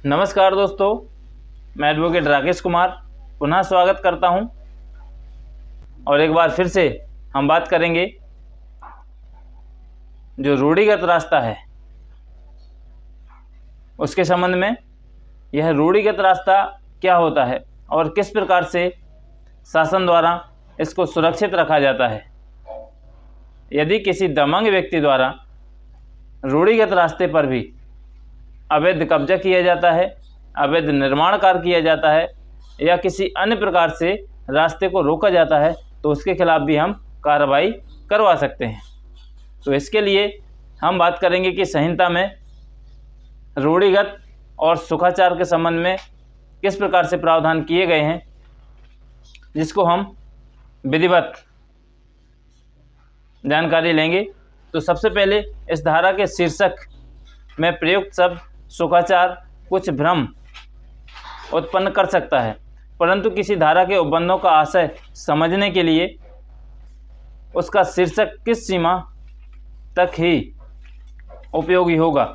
नमस्कार दोस्तों, मैं एडवोकेट राकेश कुमार पुनः स्वागत करता हूं और एक बार फिर से हम बात करेंगे जो रूढ़िगत रास्ता है उसके संबंध में। यह रूढ़िगत रास्ता क्या होता है और किस प्रकार से शासन द्वारा इसको सुरक्षित रखा जाता है। यदि किसी दमंग व्यक्ति द्वारा रूढ़िगत रास्ते पर भी अवैध कब्जा किया जाता है, अवैध निर्माण कार्य किया जाता है या किसी अन्य प्रकार से रास्ते को रोका जाता है तो उसके खिलाफ भी हम कार्रवाई करवा सकते हैं। तो इसके लिए हम बात करेंगे कि संहिता में रूढ़िगत और सुखाचार के संबंध में किस प्रकार से प्रावधान किए गए हैं, जिसको हम विधिवत जानकारी लेंगे। तो सबसे पहले इस धारा के शीर्षक में प्रयुक्त शब्द सुखाचार कुछ भ्रम उत्पन्न कर सकता है, परंतु किसी धारा के उपबंधों का आशय समझने के लिए उसका शीर्षक किस सीमा तक ही उपयोगी होगा,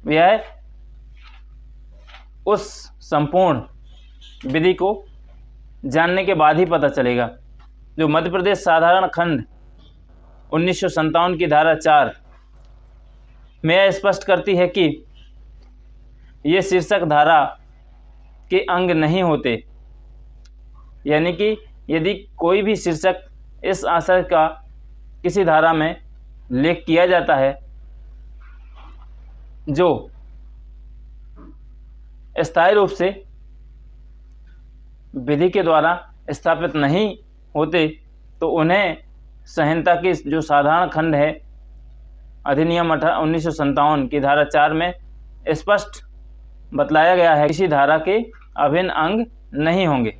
यह उस संपूर्ण विधि को जानने के बाद ही पता चलेगा। जो मध्य प्रदेश साधारण खंड 1957 की धारा 4 में यह स्पष्ट करती है कि ये शीर्षक धारा के अंग नहीं होते, यानी कि यदि कोई भी शीर्षक इस आशय का किसी धारा में उल्लेख किया जाता है जो स्थायी रूप से विधि के द्वारा स्थापित नहीं होते, तो उन्हें संहिता की जो साधारण खंड है अधिनियम 1957 की धारा 4 में स्पष्ट बतलाया गया है किसी धारा के अभिन्न अंग नहीं होंगे।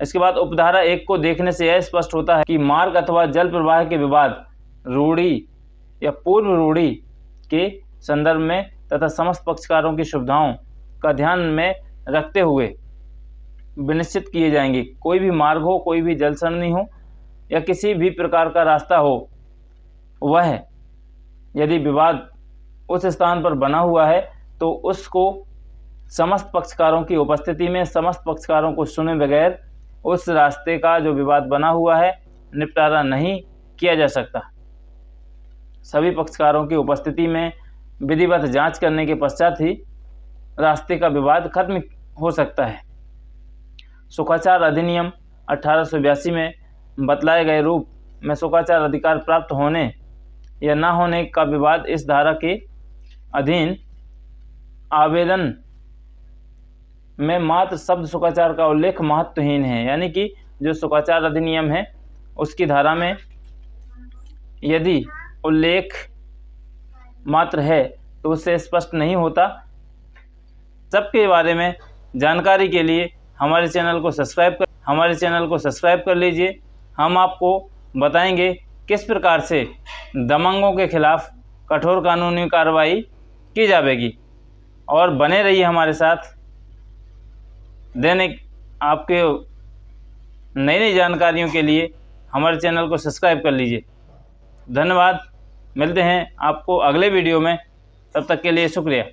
इसके बाद उपधारा 1 को देखने से यह स्पष्ट होता है कि मार्ग अथवा जल प्रवाह के विवाद रूढ़ि या पूर्व रूढ़ि के संदर्भ में तथा समस्त पक्षकारों की सुविधाओं का ध्यान में रखते हुए विनिश्चित किए जाएंगे। कोई भी मार्ग हो, कोई भी जल सरणी हो या किसी भी प्रकार का रास्ता हो, वह यदि विवाद उस स्थान पर बना हुआ है तो उसको समस्त पक्षकारों की उपस्थिति में समस्त पक्षकारों को सुने बगैर उस रास्ते का जो विवाद बना हुआ है निपटारा नहीं किया जा सकता। सभी पक्षकारों की उपस्थिति में विधिवत जांच करने के पश्चात ही रास्ते का विवाद खत्म हो सकता है। सुखाचार अधिनियम 1882 में बतलाए गए रूप में सुखाचार अधिकार प्राप्त होने या न होने का विवाद इस धारा के अधीन आवेदन में मात्र शब्द सुखाचार का उल्लेख महत्वहीन है। यानी कि जो सुखाचार अधिनियम है उसकी धारा में यदि उल्लेख मात्र है तो उससे स्पष्ट नहीं होता। सबके बारे में जानकारी के लिए हमारे चैनल को सब्सक्राइब कर लीजिए। हम आपको बताएंगे किस प्रकार से दमंगों के खिलाफ कठोर कानूनी कार्रवाई की जाएगी। और बने रहिए हमारे साथ, दैनिक आपके नई नई जानकारियों के लिए हमारे चैनल को सब्सक्राइब कर लीजिए। धन्यवाद, मिलते हैं आपको अगले वीडियो में, तब तक के लिए शुक्रिया।